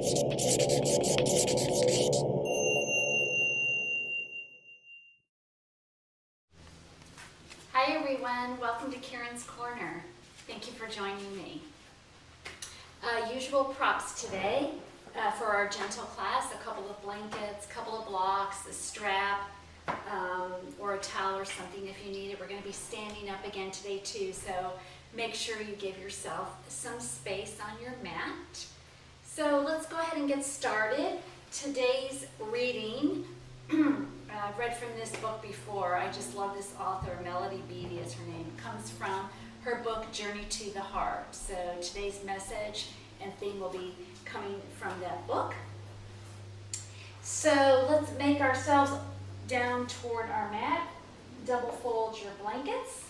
Hi everyone, welcome to Karen's Corner. Thank you for joining me. Usual props today for our gentle class, a couple of blankets, a couple of blocks, a strap, or a towel or something if you need it. We're going to be standing up again today too, so make sure you give yourself some space on your mat. So let's go ahead and get started. Today's reading, I've read from this book before. I just love this author, Melody Beattie is her name. It comes from her book, Journey to the Heart. So today's message and theme will be coming from that book. So let's make ourselves down toward our mat. Double fold your blankets.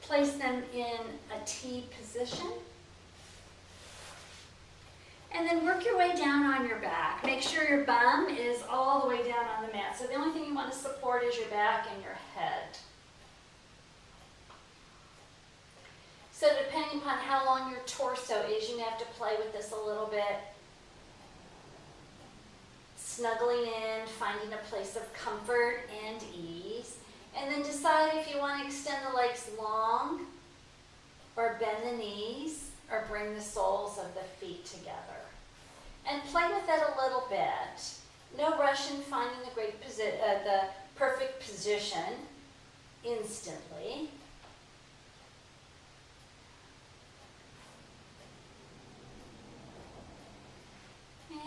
Place them in a T position. And then work your way down on your back. Make sure your bum is all the way down on the mat. So the only thing you want to support is your back and your head. So depending upon how long your torso is, you may have to play with this a little bit. Snuggling in, finding a place of comfort and ease. And then decide if you want to extend the legs long or bend the knees or bring the soles of the feet together. And play with that a little bit. No rush in finding the perfect position instantly.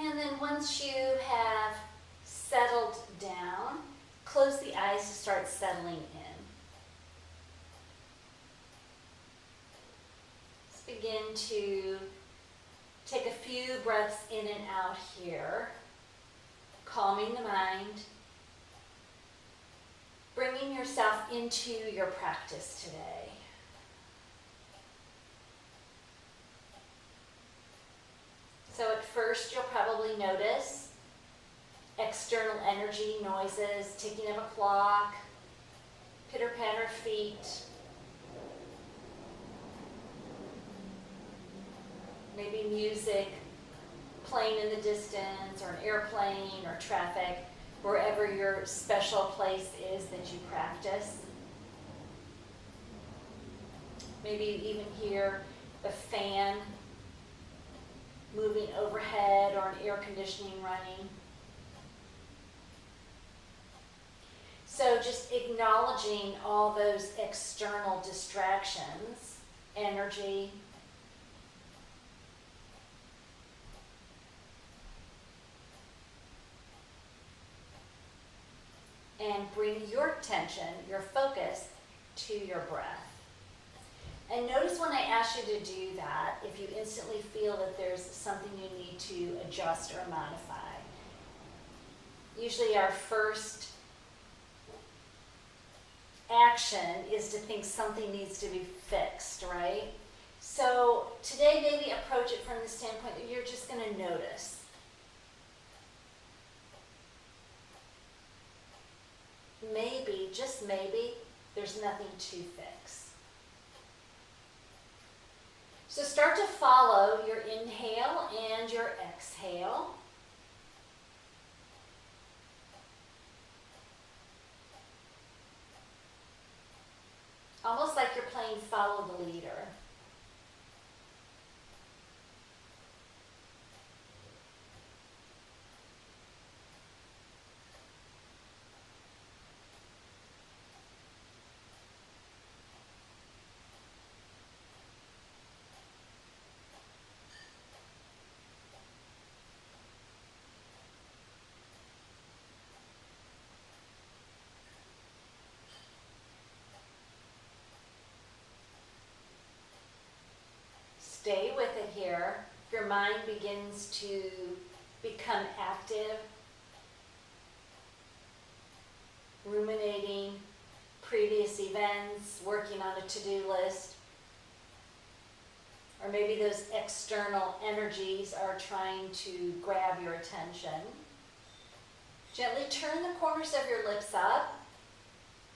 And then once you have settled down, close the eyes to start settling in. Let's begin to take a few breaths in and out here, calming the mind, bringing yourself into your practice today. So at first you'll probably notice external energy, noises, ticking of a clock, pitter-patter feet, maybe music playing in the distance, or an airplane, or traffic, wherever your special place is that you practice. Maybe you even hear the fan moving overhead or an air conditioning running. So just acknowledging all those external distractions, energy, and bring your attention, your focus, to your breath. And notice when I ask you to do that, if you instantly feel that there's something you need to adjust or modify. Usually our first action is to think something needs to be fixed, right? So today maybe approach it from the standpoint that you're just going to notice. Maybe, just maybe, there's nothing to fix. So start to follow your inhale and your exhale. Almost like you're playing follow the leader. Stay with it here. Your mind begins to become active, ruminating previous events, working on a to-do list, or maybe those external energies are trying to grab your attention. Gently turn the corners of your lips up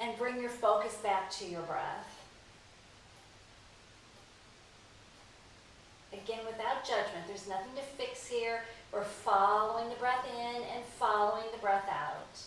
and bring your focus back to your breath. Again, with without judgment. There's nothing to fix here. We're following the breath in and following the breath out.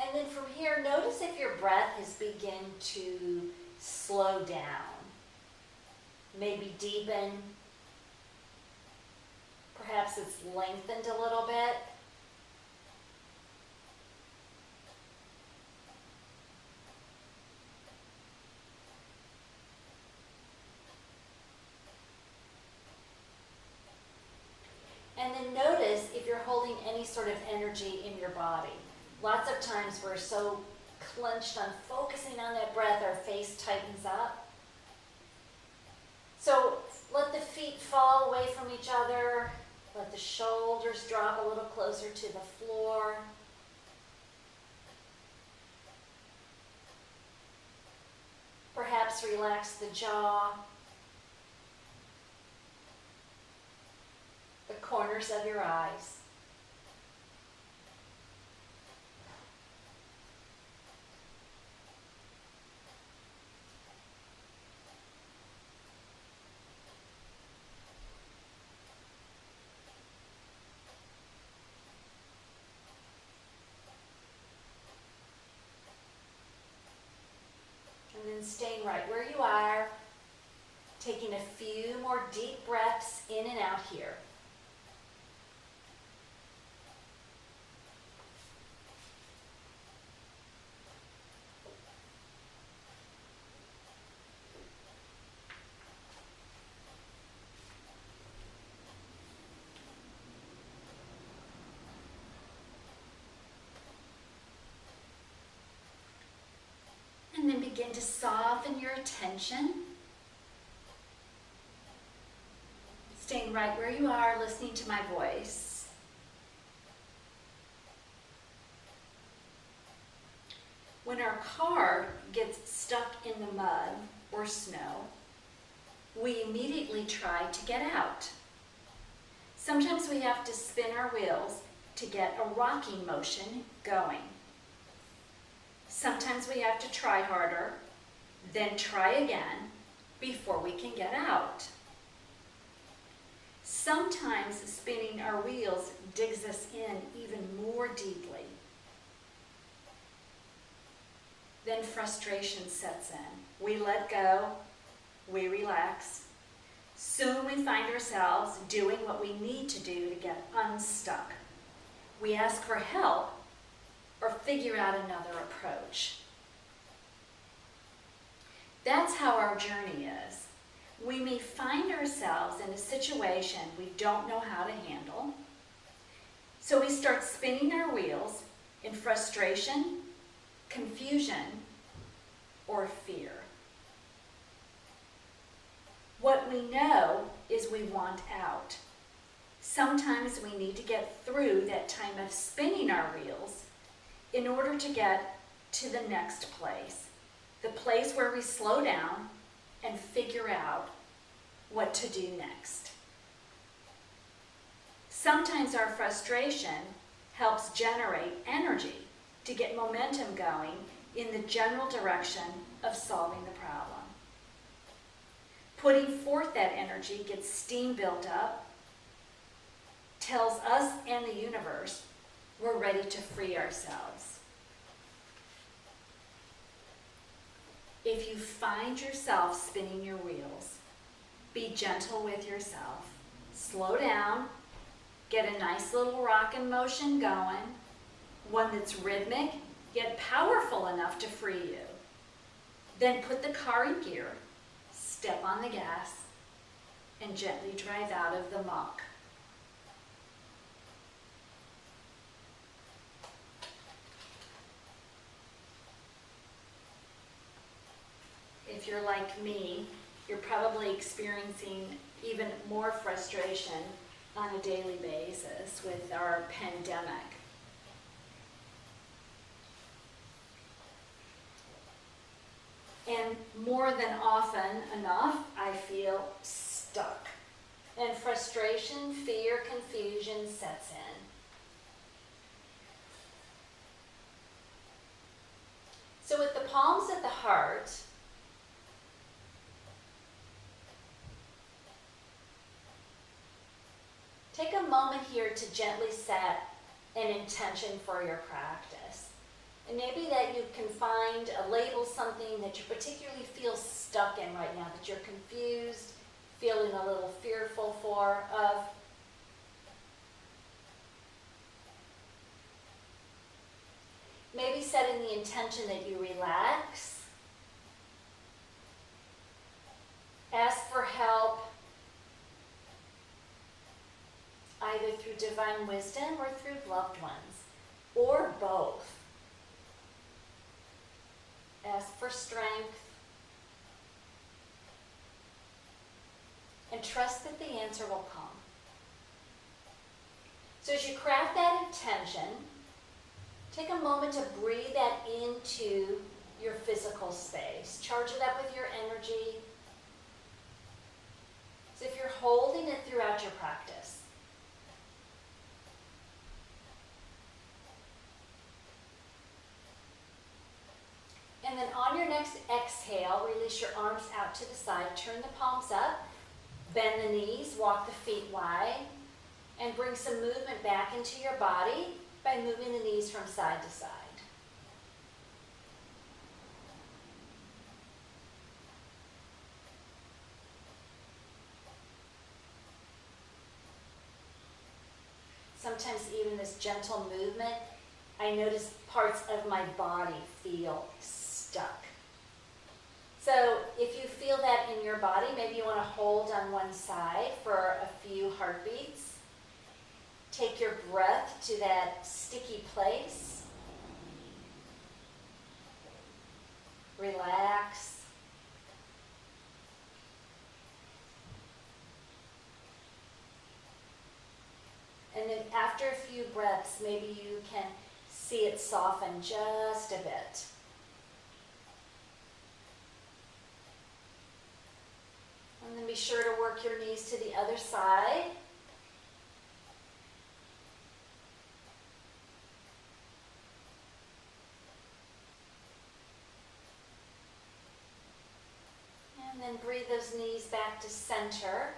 And then from here, notice if your breath has begun to slow down. Maybe deepen. Perhaps it's lengthened a little bit. And then notice if you're holding any sort of energy in your body. Lots of times we're so clenched on focusing on that breath, our face tightens up. So let the feet fall away from each other. Let the shoulders drop a little closer to the floor. Perhaps relax the jaw, the corners of your eyes. And then staying right where you are, taking a few more deep breaths in and out here. And then begin to soften your attention. Staying right where you are, listening to my voice. When our car gets stuck in the mud or snow, we immediately try to get out. Sometimes we have to spin our wheels to get a rocking motion going. Sometimes we have to try harder, then try again before we can get out. Sometimes spinning our wheels digs us in even more deeply. Then frustration sets in. We let go, we relax. Soon we find ourselves doing what we need to do to get unstuck. We ask for help or figure out another approach. That's how our journey is. We may find ourselves in a situation we don't know how to handle, so we start spinning our wheels in frustration, confusion, or fear. What we know is we want out. Sometimes we need to get through that time of spinning our wheels in order to get to the next place, the place where we slow down and figure out what to do next. Sometimes our frustration helps generate energy to get momentum going in the general direction of solving the problem. Putting forth that energy gets steam built up, tells us and the universe we're ready to free ourselves. If you find yourself spinning your wheels, be gentle with yourself. Slow down, get a nice little rockin' motion going, one that's rhythmic yet powerful enough to free you. Then put the car in gear, step on the gas, and gently drive out of the muck. if you're like me, you're probably experiencing even more frustration on a daily basis with our pandemic. And more than often enough, I feel stuck. And frustration, fear, confusion sets in. So with the palms at the heart, take a moment here to gently set an intention for your practice. And maybe that you can find a label, something that you particularly feel stuck in right now, that you're confused, feeling a little fearful of. Maybe setting the intention that you relax, ask for help, either through divine wisdom or through loved ones, or both. Ask for strength, and trust that the answer will come. So as you craft that intention, take a moment to breathe that into your physical space. Charge it up with your energy. So if you're holding it throughout your practice. And then on your next exhale, release your arms out to the side. Turn the palms up. Bend the knees. Walk the feet wide. And bring some movement back into your body by moving the knees from side to side. Sometimes even this gentle movement, I notice parts of my body feel stuck. So if you feel that in your body, maybe you want to hold on one side for a few heartbeats. Take your breath to that sticky place. Relax. And then after a few breaths, maybe you can see it soften just a bit. And then be sure to work your knees to the other side. And then breathe those knees back to center.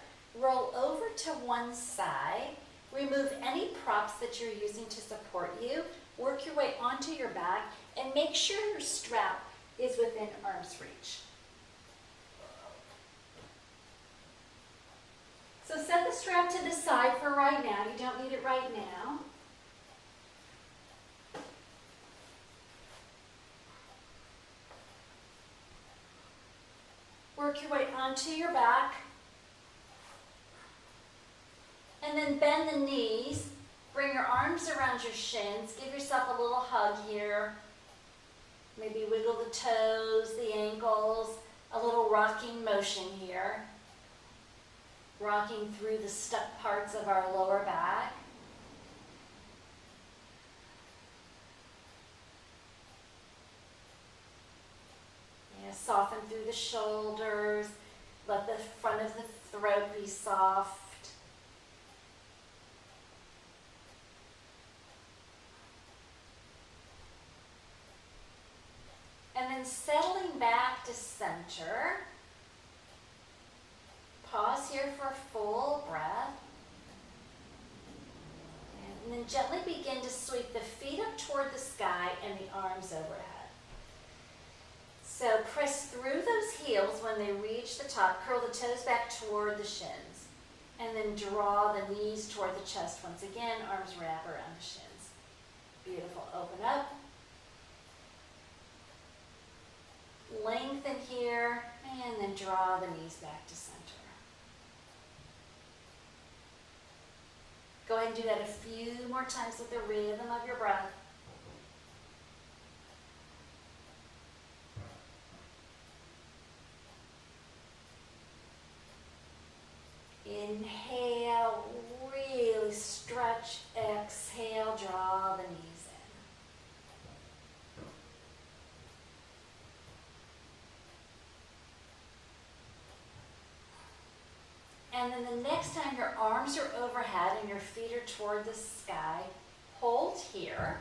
Roll over to one side. Remove any props that you're using to support you. Work your way onto your back and make sure your strap is within arm's reach. So set the strap to the side for right now. You don't need it right now. Work your way onto your back. And then bend the knees. Bring your arms around your shins. Give yourself a little hug here. Maybe wiggle the toes, the ankles, a little rocking motion here. Rocking through the stuck parts of our lower back. Yeah, soften through the shoulders. Let the front of the throat be soft. And then settling back to center. Pause here for a full breath. And then gently begin to sweep the feet up toward the sky and the arms overhead. So press through those heels when they reach the top. Curl the toes back toward the shins. And then draw the knees toward the chest. Once again, arms wrap around the shins. Beautiful. Open up. Lengthen here, and then draw the knees back to center. Go ahead and do that a few more times with the rhythm of your breath. And then the next time your arms are overhead and your feet are toward the sky, hold here.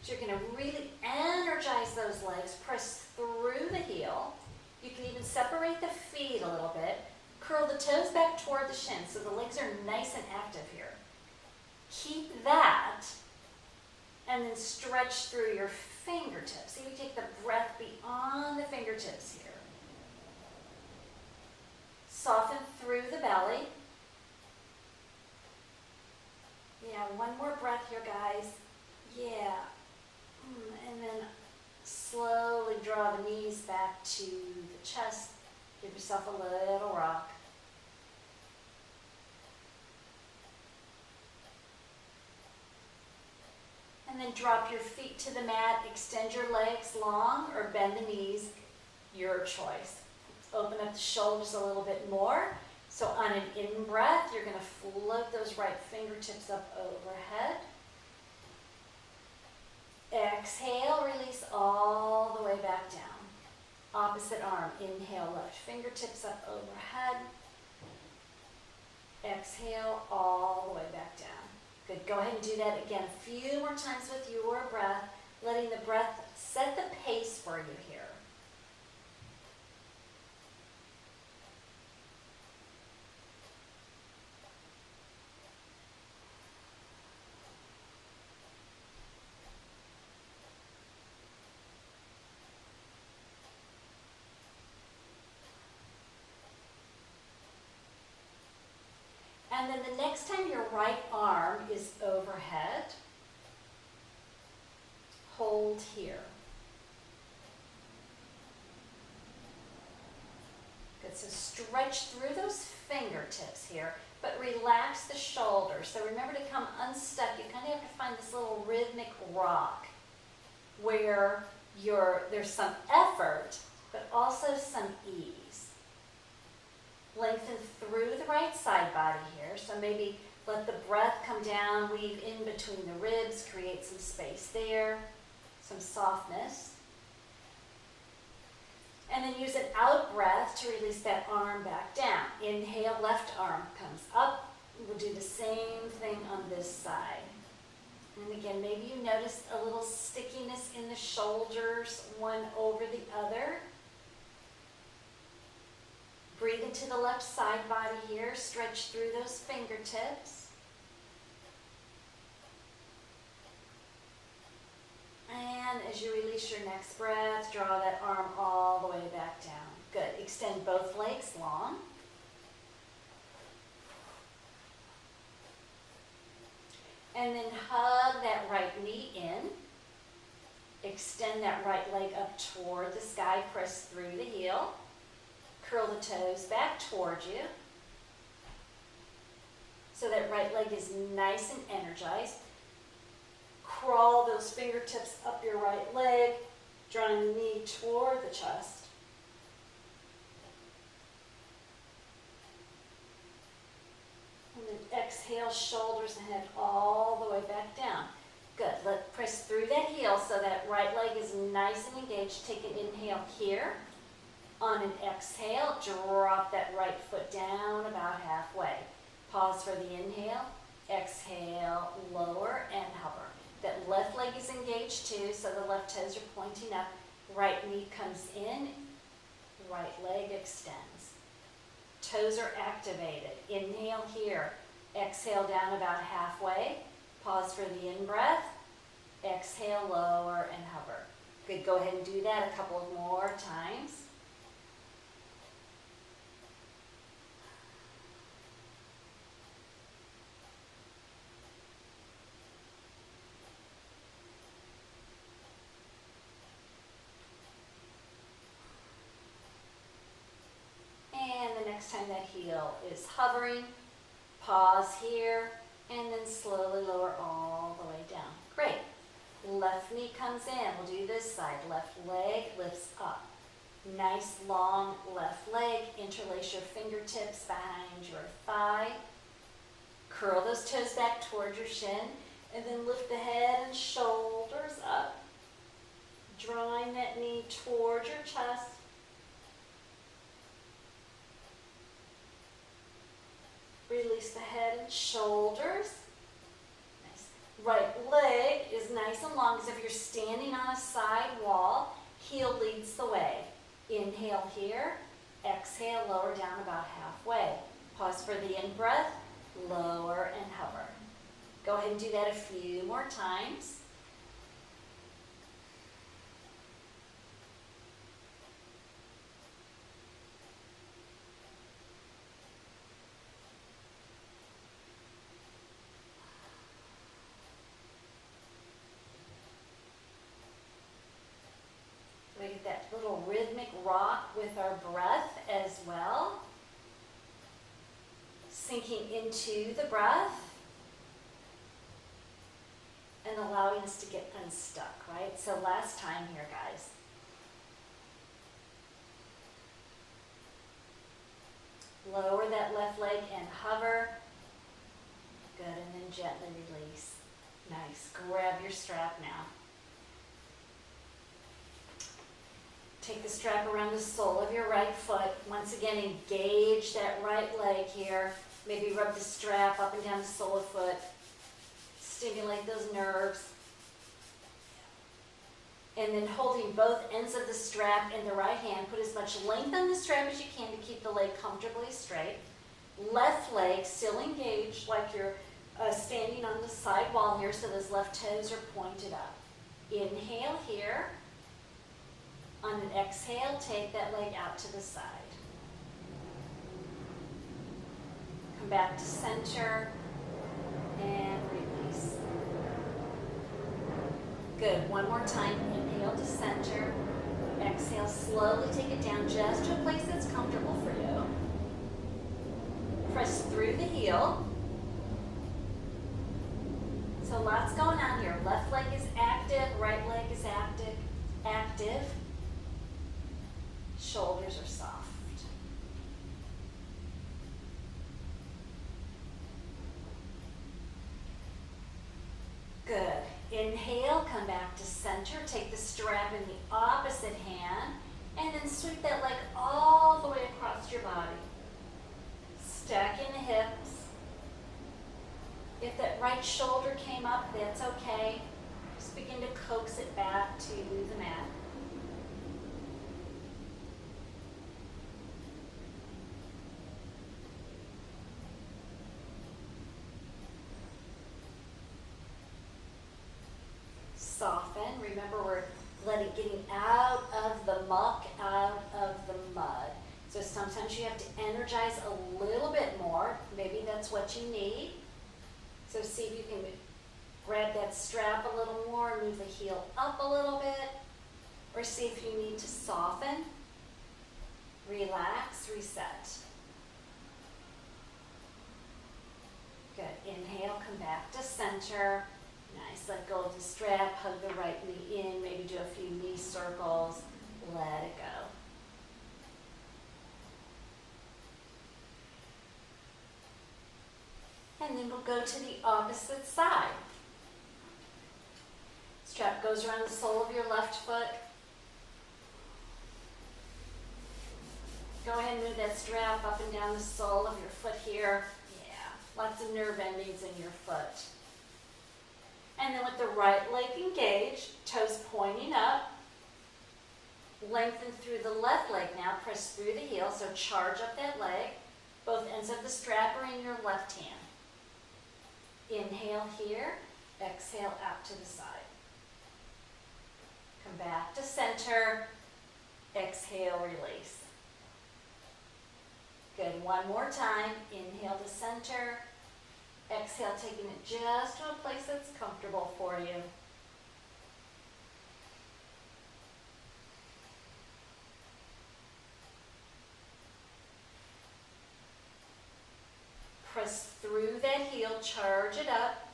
So you're going to really energize those legs. Press through the heel. You can even separate the feet a little bit. Curl the toes back toward the shin so the legs are nice and active here. Keep that and then stretch through your fingertips. See, we take the breath beyond the fingertips here. Soften through the belly. Yeah, one more breath here, guys. Yeah. And then slowly draw the knees back to the chest. Give yourself a little rock. And then drop your feet to the mat. Extend your legs long or bend the knees, your choice. Open up the shoulders a little bit more. So on an in-breath, you're going to float those right fingertips up overhead. Exhale, release all the way back down. Opposite arm, inhale, left fingertips up overhead. Exhale, all the way back down. Good, go ahead and do that again a few more times with your breath, letting the breath set the pace for you here. And then the next time your right arm is overhead, hold here. Good, so stretch through those fingertips here, but relax the shoulders. So remember to come unstuck. You kind of have to find this little rhythmic rock where there's some effort, but also some ease. Lengthen through the right side body here. So maybe let the breath come down, weave in between the ribs, create some space there, some softness. And then use an out breath to release that arm back down. Inhale, left arm comes up. We'll do the same thing on this side. And again, maybe you noticed a little stickiness in the shoulders, one over the other. Breathe into the left side body here. Stretch through those fingertips. And as you release your next breath, draw that arm all the way back down. Good. Extend both legs long. And then hug that right knee in. Extend that right leg up toward the sky. Press through the heel. Curl the toes back towards you. So that right leg is nice and energized. Crawl those fingertips up your right leg, drawing the knee toward the chest. And then exhale, shoulders and head all the way back down. Good. Press through that heel so that right leg is nice and engaged. Take an inhale here. On an exhale, drop that right foot down about halfway. Pause for the inhale. Exhale, lower and hover. That left leg is engaged too, so the left toes are pointing up. Right knee comes in, right leg extends. Toes are activated. Inhale here. Exhale down about halfway. Pause for the in-breath. Exhale, lower and hover. Good, go ahead and do that a couple more times. Next time that heel is hovering, pause here, and then slowly lower all the way down. Great. Left knee comes in. We'll do this side. Left leg lifts up. Nice long left leg. Interlace your fingertips behind your thigh. Curl those toes back towards your shin, and then lift the head and shoulders up. Drawing that knee towards your chest. Release the head and shoulders. Nice. Right leg is nice and long as if you're standing on a side wall. Heel leads the way. Inhale here. Exhale, lower down about halfway. Pause for the in-breath. Lower and hover. Go ahead and do that a few more times. We get that little rhythmic rock with our breath as well. Sinking into the breath and allowing us to get unstuck, right? So last time here, guys. Lower that left leg and hover. Good, and then gently release. Nice. Grab your strap now. Take the strap around the sole of your right foot. Once again, engage that right leg here. Maybe rub the strap up and down the sole of foot. Stimulate those nerves. And then holding both ends of the strap in the right hand, put as much length on the strap as you can to keep the leg comfortably straight. Left leg still engaged like you're standing on the side wall here, so those left toes are pointed up. Inhale here. On an exhale, take that leg out to the side. Come back to center and release. Good. One more time. Inhale to center. Exhale, slowly take it down just to a place that's comfortable for you. Press through the heel. So lots going on here. Left leg is active, right leg is active. Shoulders are soft. Good. Inhale, come back to center. Take the strap in the opposite hand and then sweep that leg all the way across your body. Stacking the hips. If that right shoulder came up, that's okay. Just begin to coax it back to the mat. Soften. Remember, we're getting out of the muck, out of the mud. So sometimes you have to energize a little bit more. Maybe that's what you need. So see if you can grab that strap a little more, move the heel up a little bit, or see if you need to soften, relax, reset. Good. Inhale, come back to center. Nice. Let go of the strap, hug the right knee in, maybe do a few knee circles. Let it go. And then we'll go to the opposite side. Strap goes around the sole of your left foot. Go ahead and move that strap up and down the sole of your foot here. Yeah, lots of nerve endings in your foot. And then with the right leg engaged, toes pointing up, lengthen through the left leg now, press through the heel, so charge up that leg. Both ends of the strap are in your left hand. Inhale here, exhale out to the side. Come back to center, exhale, release. Good, one more time. Inhale to center, exhale, taking it just to a place that's comfortable for you. Press through that heel, charge it up.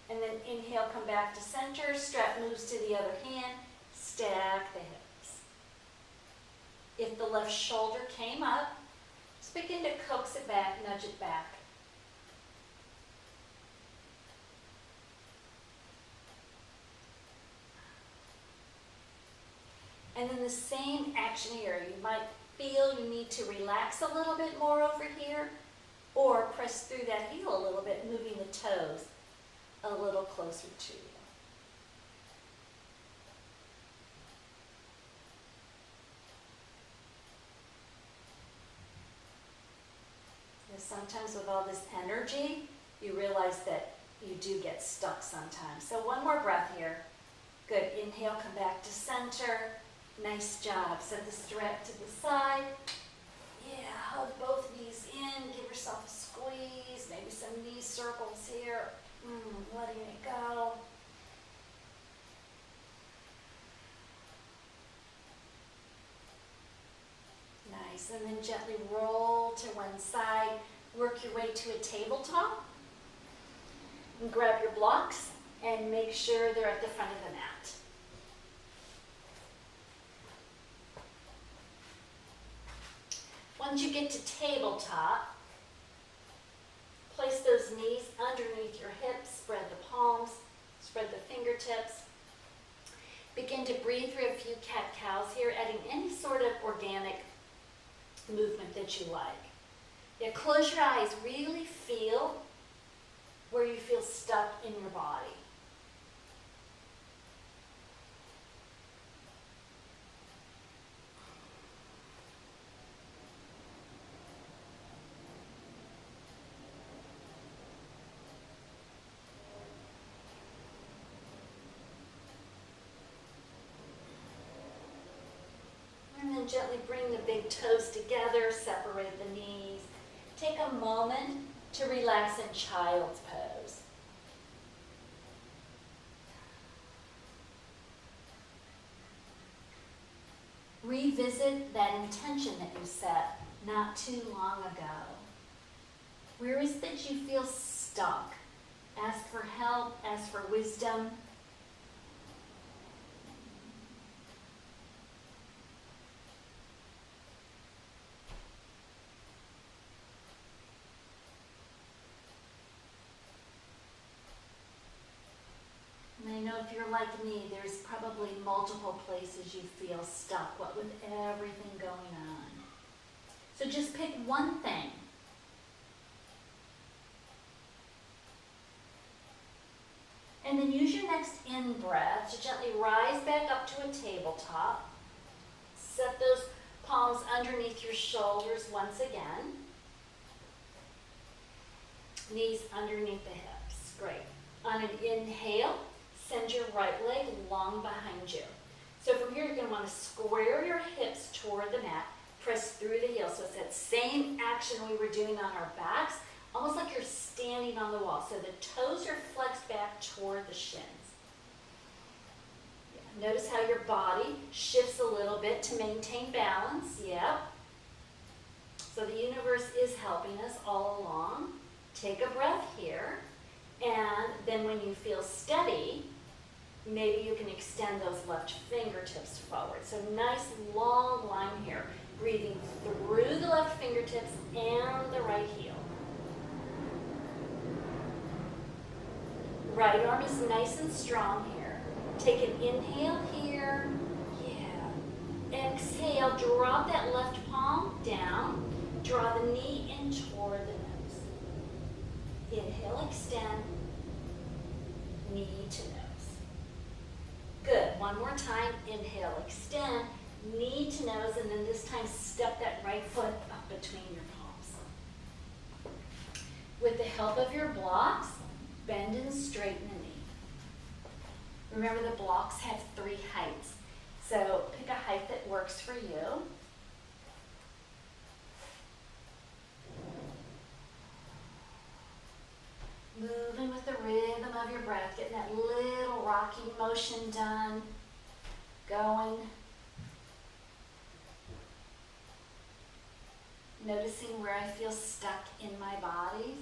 And then inhale, come back to center, strap moves to the other hand, stack the hips. If the left shoulder came up, just begin to coax it back, nudge it back. And then the same action here. You might feel you need to relax a little bit more over here, or press through that heel a little bit, moving the toes a little closer to you. Sometimes with all this energy, you realize that you do get stuck sometimes. So one more breath here. Good. Inhale, come back to center. Nice job. Set the strap to the side. Yeah, hug both knees in. Give yourself a squeeze. Maybe some knee circles here. Letting it go. Nice. And then gently roll to one side. Work your way to a tabletop. And grab your blocks and make sure they're at the front of the mat. Once you get to tabletop, place those knees underneath your hips, spread the palms, spread the fingertips. Begin to breathe through a few cat-cows here, adding any sort of organic movement that you like. Yeah, close your eyes, really feel where you feel stuck in your body. And then gently bring the big toes together, separate the knees. Take a moment to relax in child's pose. Revisit that intention that you set not too long ago. Where is it that you feel stuck? Ask for help, ask for wisdom. And I know if you're like me, there's probably multiple places you feel stuck, what with everything going on. So just pick one thing. And then use your next in-breath to gently rise back up to a tabletop. Set those palms underneath your shoulders once again. Knees underneath the hips. Great. On an inhale, send your right leg long behind you. So from here, you're going to want to square your hips toward the mat, press through the heel. So it's that same action we were doing on our backs, almost like you're standing on the wall. So the toes are flexed back toward the shins. Yeah. Notice how your body shifts a little bit to maintain balance. Yep. So the universe is helping us all along. Take a breath here. And then when you feel steady, maybe you can extend those left fingertips forward. So nice long line here. Breathing through the left fingertips and the right heel. Right arm is nice and strong here. Take an inhale here. Yeah. Exhale, drop that left palm down. Draw the knee in toward the nose. Inhale, extend. Knee to nose. Good. One more time. Inhale, extend. Knee to nose, and then this time step that right foot up between your palms. With the help of your blocks, bend and straighten the knee. Remember, the blocks have 3 heights. So pick a height that works for you. Moving with the rhythm of your breath, getting that little rocking motion done. Going. Noticing where I feel stuck in my body.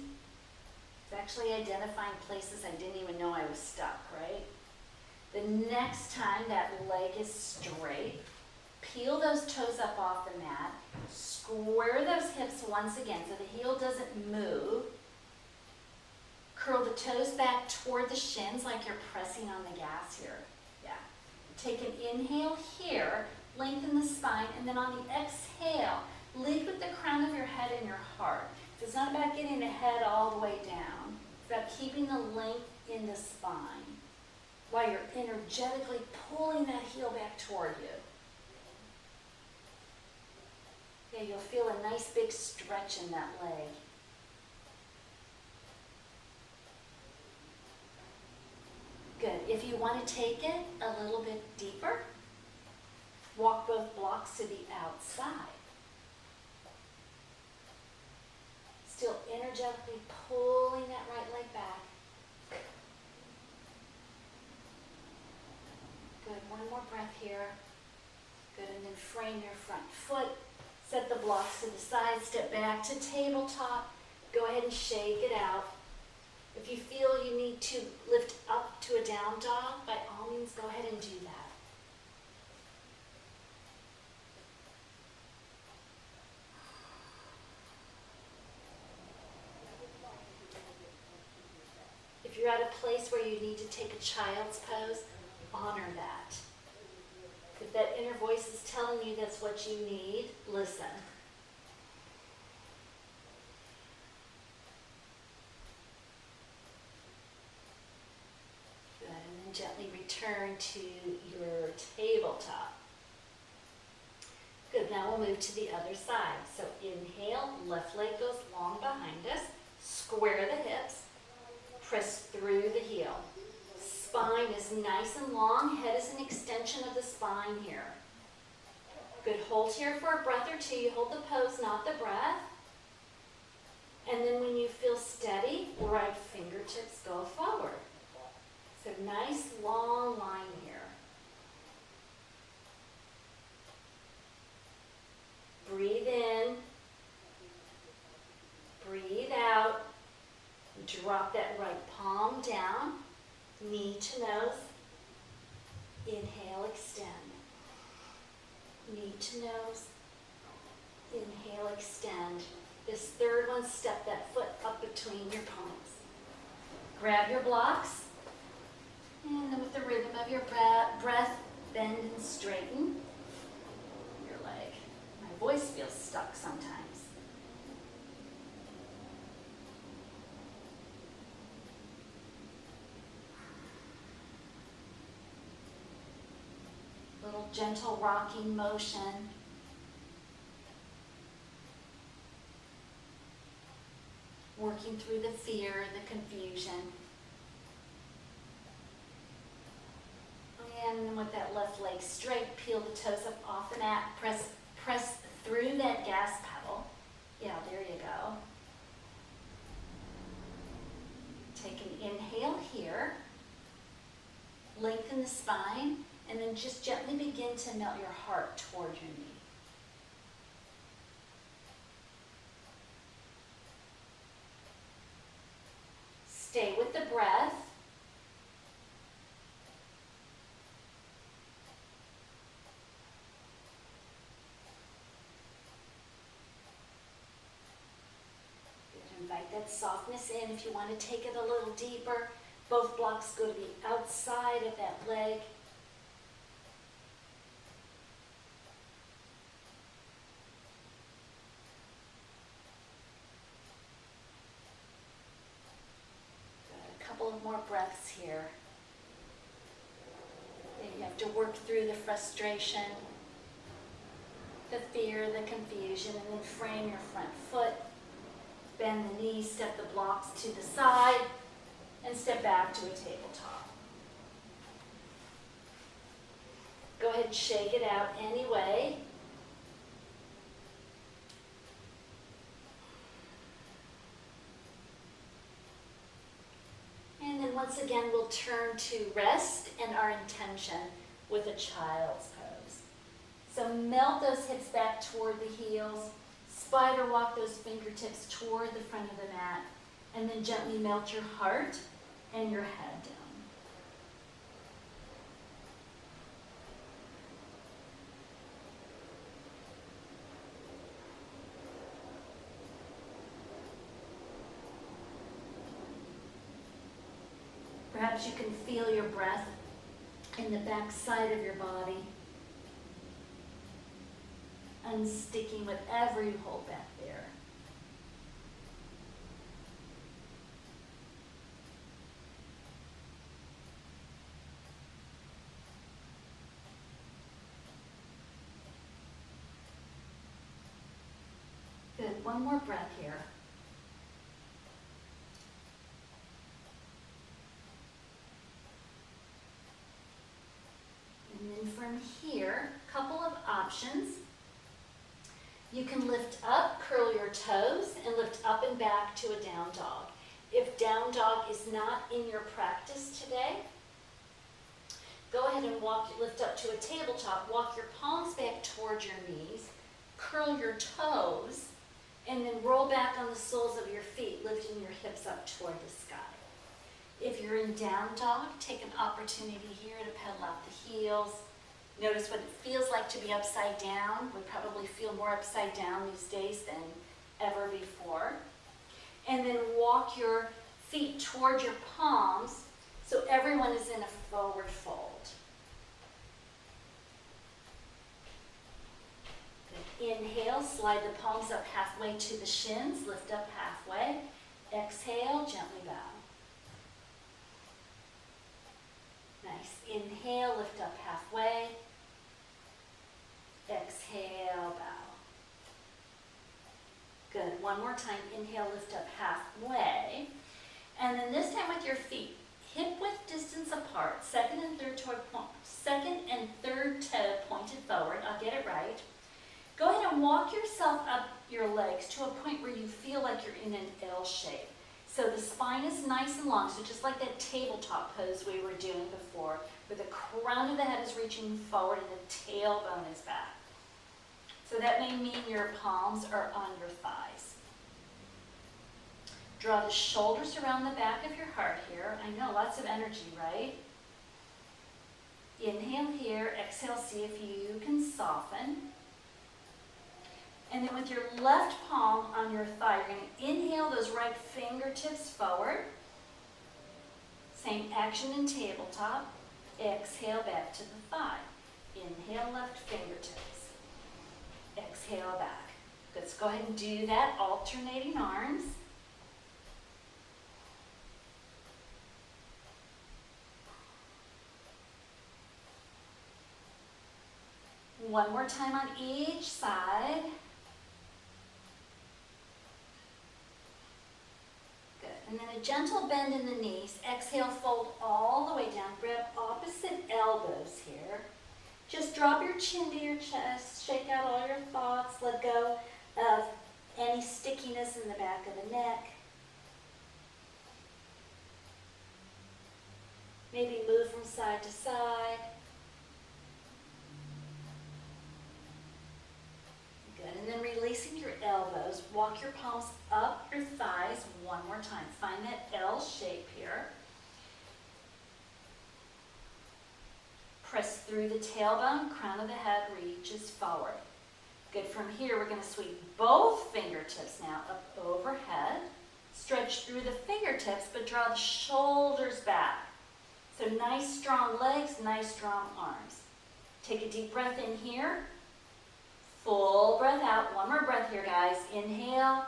It's actually identifying places I didn't even know I was stuck, right? The next time that leg is straight, peel those toes up off the mat, square those hips once again so the heel doesn't move. Curl the toes back toward the shins like you're pressing on the gas here. Yeah. Take an inhale here, Lengthen the spine, and then on the exhale, lead with the crown of your head and your heart. It's not about getting the head all the way down. It's about keeping the length in the spine while you're energetically pulling that heel back toward you. Yeah, you'll feel a nice big stretch in that leg. Good. If you want to take it a little bit deeper, walk both blocks to the outside. Still energetically pulling that right leg back. Good. One more breath here. Good. And then frame your front foot. Set the blocks to the side. Step back to tabletop. Go ahead and shake it out. If you feel you need to lift up to a down dog, by all means, go ahead and do that. If you're at a place where you need to take a child's pose, honor that. If that inner voice is telling you that's what you need, listen. Good, and then gently return to your tabletop. Good, now we'll move to the other side. So inhale, left leg goes long behind us, square the hips, press through the heel. Spine is nice and long. Head is an extension of the spine here. Good. Hold here for a breath or two. You hold the pose, not the breath. And then when you feel steady, right fingertips go forward. So nice long line here. Breathe in. Breathe out. Drop that right palm down. Knee to nose. Inhale, extend. Knee to nose. Inhale, extend. This third one, step that foot up between your palms. Grab your blocks. And then with the rhythm of your breath, bend and straighten your leg. My voice feels stuck sometimes. Little gentle rocking motion. Working through the fear, the confusion. And then with that left leg straight, peel the toes up off the mat. Press through that gas pedal. Yeah, there you go. Take an inhale here. Lengthen the spine. And then just gently begin to melt your heart toward your knee. Stay with the breath. Invite that softness in. If you want to take it a little deeper, both blocks go to the outside of that leg. More breaths here. You have to work through the frustration, the fear, the confusion, and then frame your front foot. Bend the knees, step the blocks to the side, and step back to a tabletop. Go ahead and shake it out anyway. And then once again, we'll turn to rest and our intention with a child's pose. So melt those hips back toward the heels, spider walk those fingertips toward the front of the mat, and then gently melt your heart and your head down. Perhaps you can feel your breath in the back side of your body. unsticking whatever you hold back there. Good, one more breath here. And then from here, a couple of options. You can lift up, curl your toes, and lift up and back to a down dog. If down dog is not in your practice today, go ahead and lift up to a tabletop, walk your palms back towards your knees, curl your toes, and then roll back on the soles of your feet, lifting your hips up toward the sky. If you're in down dog, take an opportunity here to pedal out the heels. Notice what it feels like to be upside down. We probably feel more upside down these days than ever before. And then walk your feet toward your palms so everyone is in a forward fold. Good. Inhale, slide the palms up halfway to the shins, lift up halfway. Exhale, gently bow. Nice. Inhale, lift up halfway. Exhale, bow. Good. One more time. Inhale, lift up halfway. And then this time with your feet hip-width distance apart, second and third toe pointed forward. I'll get it right. Go ahead and walk yourself up your legs to a point where you feel like you're in an L shape. So the spine is nice and long, so just like that tabletop pose we were doing before, where the crown of the head is reaching forward and the tailbone is back. So that may mean your palms are on your thighs. Draw the shoulders around the back of your heart here. I know, lots of energy, right? Inhale here, exhale, see if you can soften. And then with your left palm on your thigh, you're going to inhale those right fingertips forward. Same action in tabletop. Exhale back to the thigh. Inhale left fingertips. Exhale back. Good. So go ahead and do that, alternating arms. One more time on each side. Good. And then a gentle bend in the knees. Exhale, fold all the way down. Grab opposite elbows here. Just drop your chin to your chest. Shake out all your thoughts. Let go of any stickiness in the back of the neck. Maybe move from side to side. Good. And then releasing your elbows, walk your palms up your thighs one more time. Find that L shape here. Press through the tailbone, crown of the head reaches forward. Good. From here, we're going to sweep both fingertips now up overhead. Stretch through the fingertips, but draw the shoulders back. So nice strong legs, nice strong arms. Take a deep breath in here. Full breath out. One more breath here, guys. Inhale.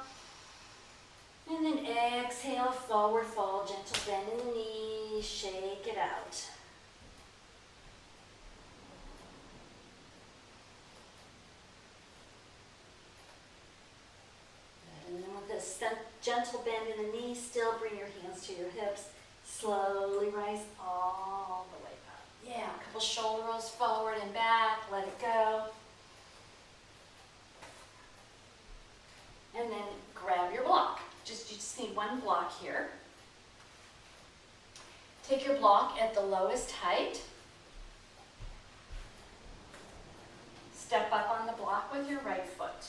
And then exhale, forward fold. Gentle bend in the knees. Shake it out. And then with this gentle bend in the knees, still bring your hands to your hips. Slowly rise all the way up. Yeah, a couple shoulder rolls forward and back. Let it go. And then grab your block. You just need one block here. Take your block at the lowest height. Step up on the block with your right foot.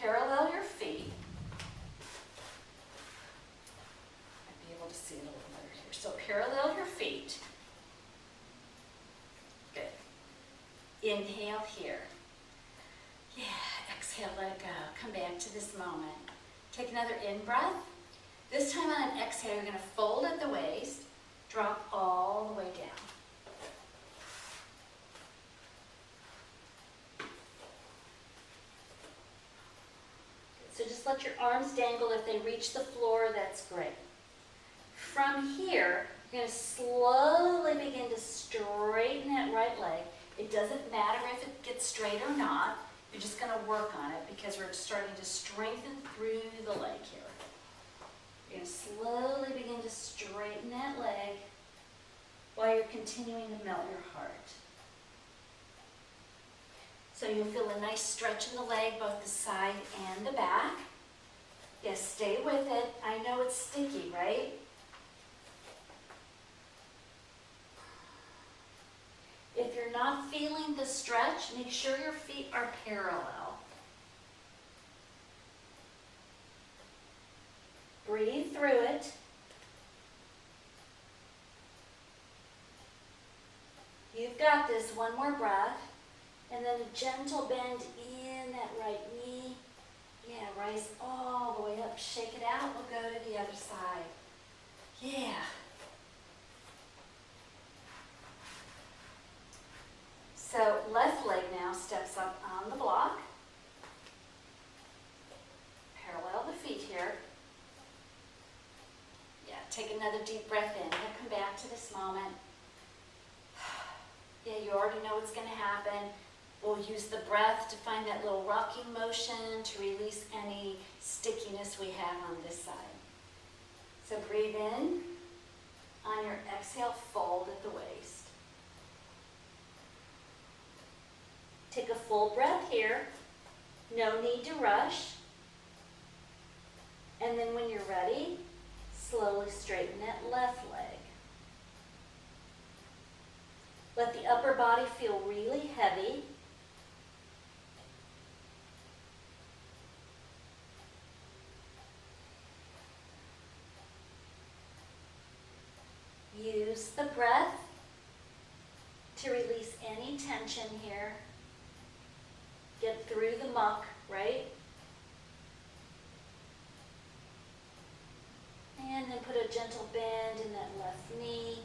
Parallel your feet. Might be able to see it a little better here. So parallel your feet. Good. Inhale here. Yeah, exhale, let it go. Come back to this moment. Take another in-breath. This time on an exhale, you're going to fold at the waist, drop all the way down. So just let your arms dangle. If they reach the floor, that's great. From here, you're going to slowly begin to straighten that right leg. It doesn't matter if it gets straight or not. You're just going to work on it because we're starting to strengthen through the leg here. You're going to slowly begin to straighten that leg while you're continuing to melt your heart. So you'll feel a nice stretch in the leg, both the side and the back. Yes, stay with it. I know it's sticky, right? If you're not feeling the stretch, make sure your feet are parallel. Breathe through it. You've got this. One more breath. And then a gentle bend in that right knee. Yeah, rise all the way up. Shake it out. We'll go to the other side. Yeah. So left leg now steps up on the block. Parallel the feet here. Yeah, take another deep breath in. Now come back to this moment. Yeah, you already know what's going to happen. We'll use the breath to find that little rocking motion to release any stickiness we have on this side. So breathe in. On your exhale, fold at the waist. Take a full breath here. No need to rush. And then when you're ready, slowly straighten that left leg. Let the upper body feel really heavy. Use the breath to release any tension here. Get through the muck, right? And then put a gentle bend in that left knee.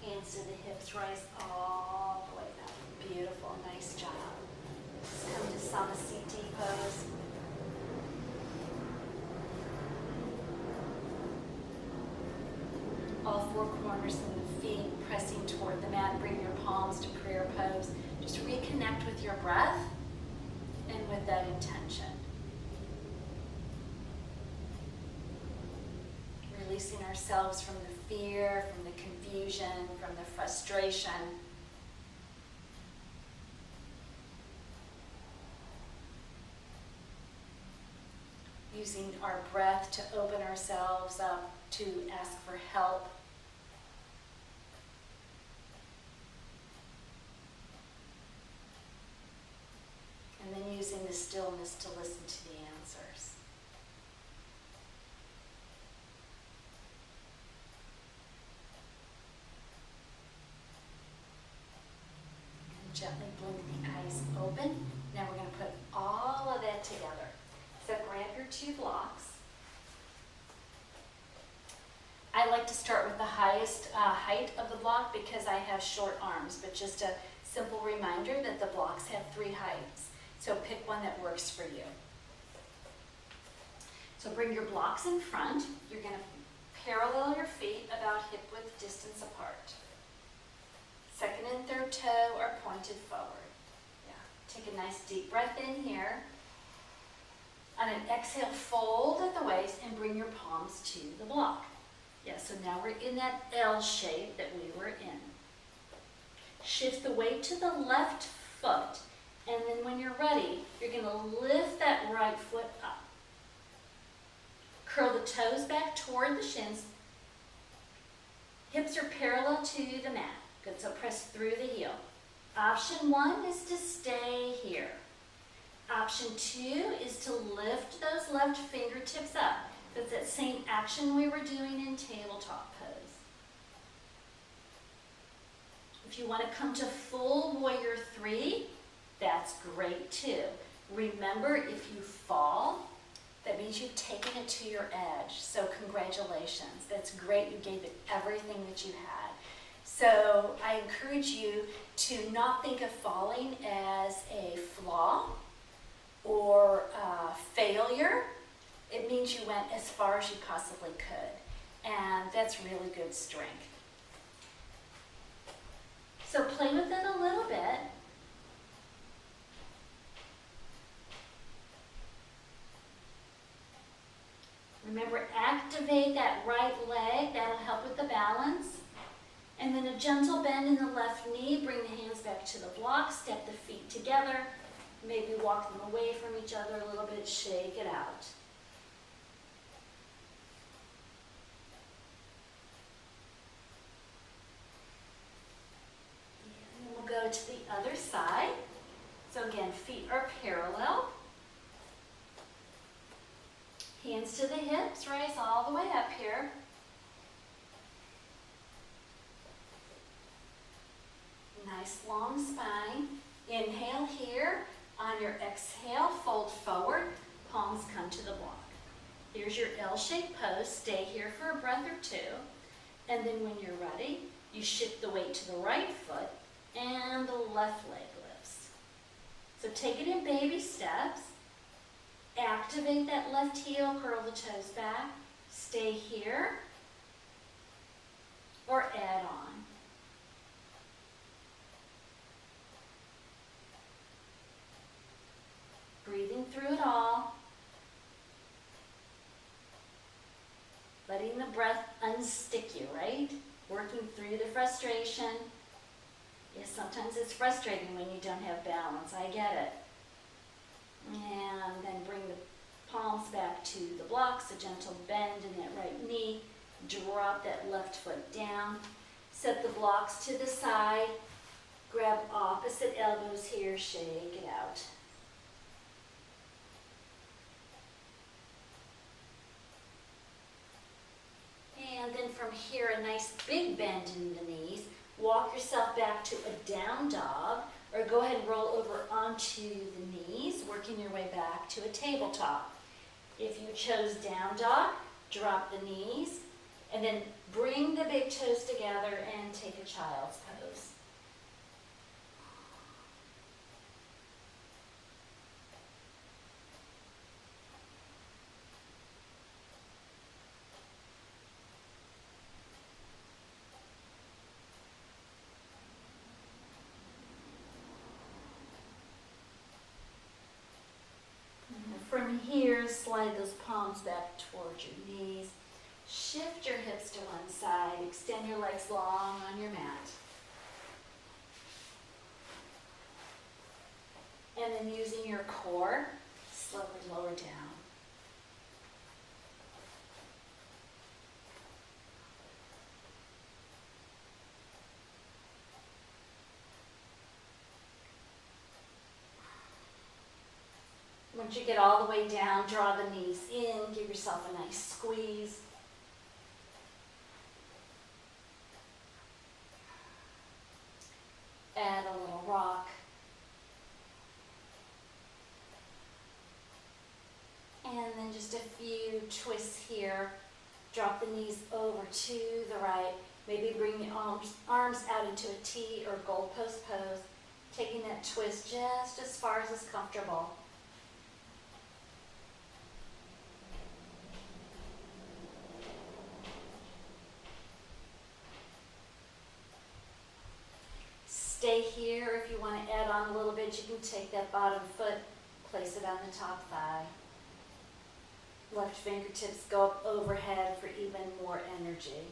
Hands to the hips, rise all the way up. Beautiful, nice job. Let's come to Samasthiti pose. All four corners of the feet pressing toward the mat. Bring your palms to prayer pose. Just reconnect with your breath and with that intention. Releasing ourselves from the fear, from the confusion, from the frustration. Using our breath to open ourselves up to ask for help. And then using the stillness to listen to the answers. And gently blink the eyes open. Now we're going to put all of that together. So grab your two blocks. I like to start with the highest height of the block because I have short arms, but just a simple reminder that the blocks have 3 heights. So pick one that works for you. So bring your blocks in front. You're going to parallel your feet about hip width distance apart. Second and third toe are pointed forward. Yeah. Take a nice deep breath in here. On an exhale, fold at the waist and bring your palms to the block. Yeah, so now we're in that L shape that we were in. Shift the weight to the left foot, and then when you're ready, you're going to lift that right foot up. Curl the toes back toward the shins. Hips are parallel to the mat. Good, so press through the heel. Option 1 is to stay here. Option 2 is to lift those left fingertips up. That's that same action we were doing in tabletop pose. If you want to come to full warrior 3, that's great too. Remember, if you fall, that means you've taken it to your edge. So congratulations. That's great. You gave it everything that you had. So I encourage you to not think of falling as a flaw or failure. it means you went as far as you possibly could. And that's really good strength. So play with it a little bit. Remember, activate that right leg. That'll help with the balance. And then a gentle bend in the left knee. Bring the hands back to the block. Step the feet together. Maybe walk them away from each other a little bit. Shake it out. And then we'll go to the other side. So again, feet are parallel. Hands to the hips, raise all the way up here. Nice long spine. Inhale here. On your exhale, fold forward. Palms come to the block. Here's your L-shaped pose. Stay here for a breath or two. And then when you're ready, you shift the weight to the right foot and the left leg lifts. So take it in baby steps. Activate that left heel, curl the toes back. Stay here or add on. Breathing through it all. Letting the breath unstick you, right? Working through the frustration. Yes, sometimes it's frustrating when you don't have balance. I get it. And then bring the palms back to the blocks, a gentle bend in that right knee. Drop that left foot down. Set the blocks to the side. Grab opposite elbows here, shake it out. And then from here, a nice big bend in the knees. Walk yourself back to a down dog, or go ahead and roll over onto the knees, working your way back to a tabletop. If you chose down dog, drop the knees, and then bring the big toes together and take a child's pose. From here, slide those palms back towards your knees. Shift your hips to one side. Extend your legs long on your mat. And then using your core, slowly lower down. Once you get all the way down, draw the knees in, give yourself a nice squeeze. Add a little rock. And then just a few twists here. Drop the knees over to the right. Maybe bring the arms out into a T or goalpost pose. Taking that twist just as far as is comfortable. Stay here. If you want to add on a little bit, you can take that bottom foot, place it on the top thigh. Left fingertips go up overhead for even more energy.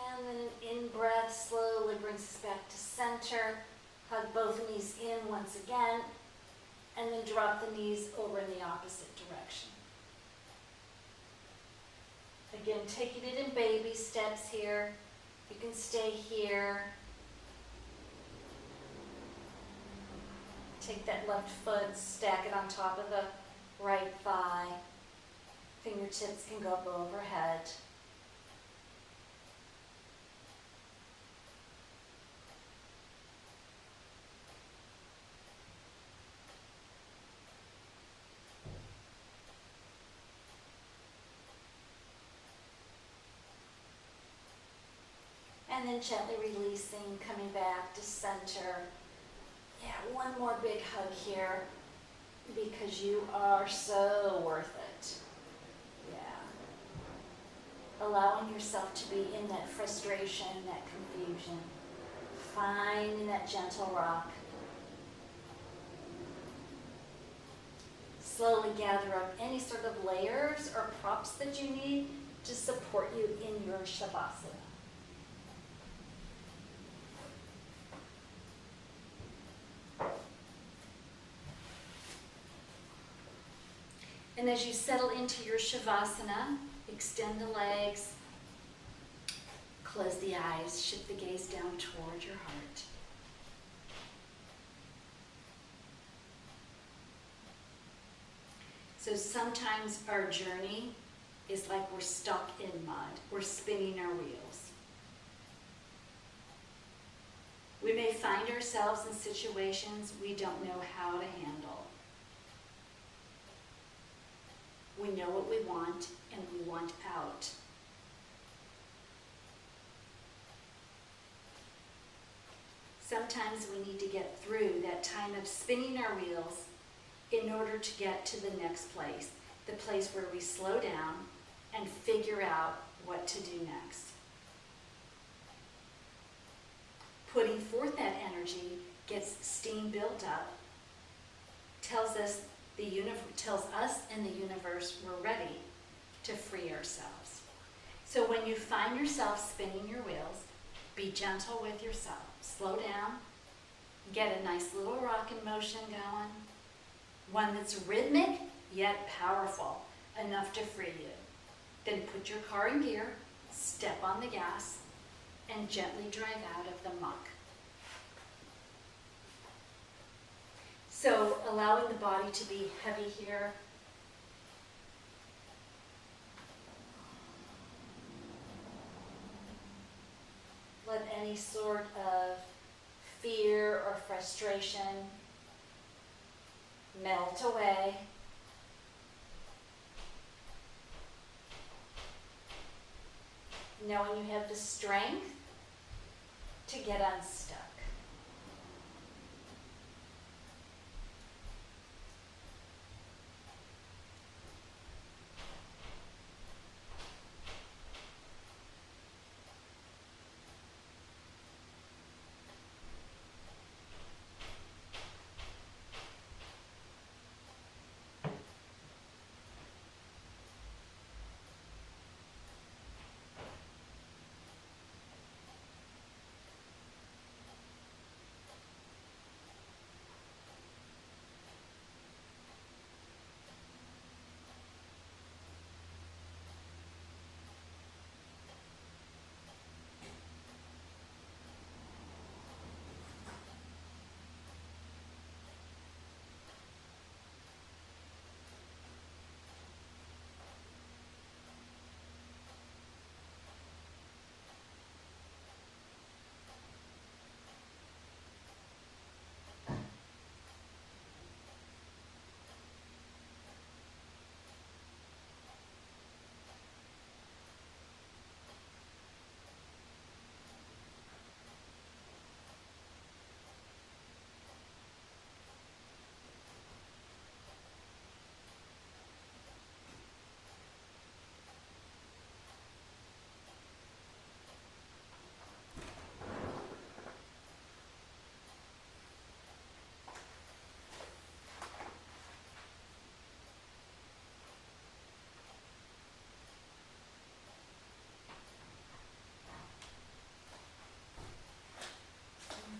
And then an in-breath slowly brings us back to center. Hug both knees in once again. And then drop the knees over in the opposite direction. Again, taking it in baby steps here. You can stay here. Take that left foot, stack it on top of the right thigh. Fingertips can go up overhead. And then gently releasing, coming back to center. Yeah, one more big hug here because you are so worth it. Yeah. Allowing yourself to be in that frustration, that confusion. Finding that gentle rock. Slowly gather up any sort of layers or props that you need to support you in your Shavasana. And as you settle into your Shavasana, extend the legs, close the eyes, shift the gaze down toward your heart. So sometimes our journey is like we're stuck in mud. We're spinning our wheels. We may find ourselves in situations we don't know how to handle. We know what we want, and we want out. Sometimes we need to get through that time of spinning our wheels in order to get to the next place, the place where we slow down and figure out what to do next. Putting forth that energy gets steam built up, tells us and the universe we're ready to free ourselves. So when you find yourself spinning your wheels, be gentle with yourself. Slow down, get a nice little rock in motion going, one that's rhythmic yet powerful, enough to free you. Then put your car in gear, step on the gas, and gently drive out of the muck. So allowing the body to be heavy here. Let any sort of fear or frustration melt away. Knowing you have the strength to get unstuck.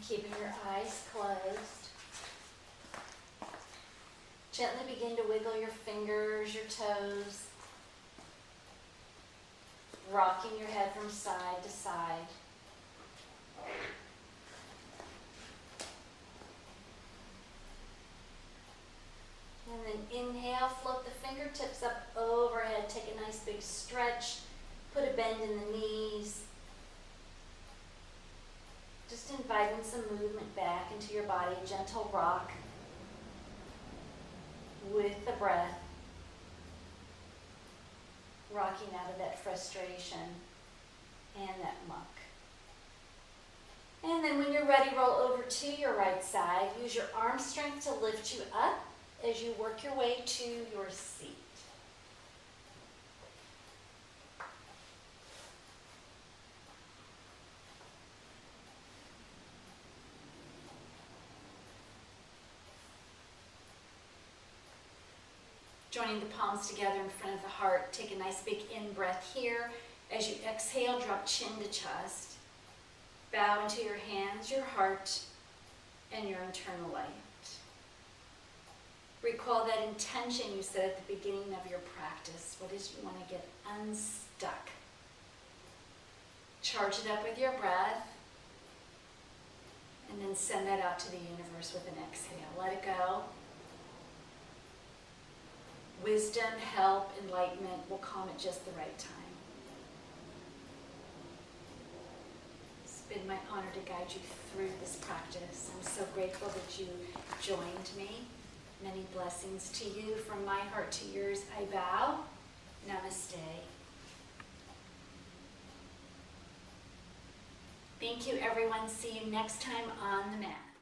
Keeping your eyes closed. Gently begin to wiggle your fingers, your toes, rocking your head from side to side. And then inhale, float the fingertips up overhead, take a nice big stretch, put a bend in the knees. Just inviting some movement back into your body, a gentle rock with the breath, rocking out of that frustration and that muck. then when you're ready, roll over to your right side. Use your arm strength to lift you up as you work your way to your seat. Joining the palms together in front of the heart. Take a nice big in-breath here. As you exhale, drop chin to chest. Bow into your hands, your heart, and your internal light. Recall that intention you set at the beginning of your practice. What is you want to get unstuck? Charge it up with your breath, and then send that out to the universe with an exhale. Let it go. Wisdom, help, enlightenment will come at just the right time. It's been my honor to guide you through this practice. I'm so grateful that you joined me. Many blessings to you. From my heart to yours, I bow. Namaste. Thank you, everyone. See you next time on the mat.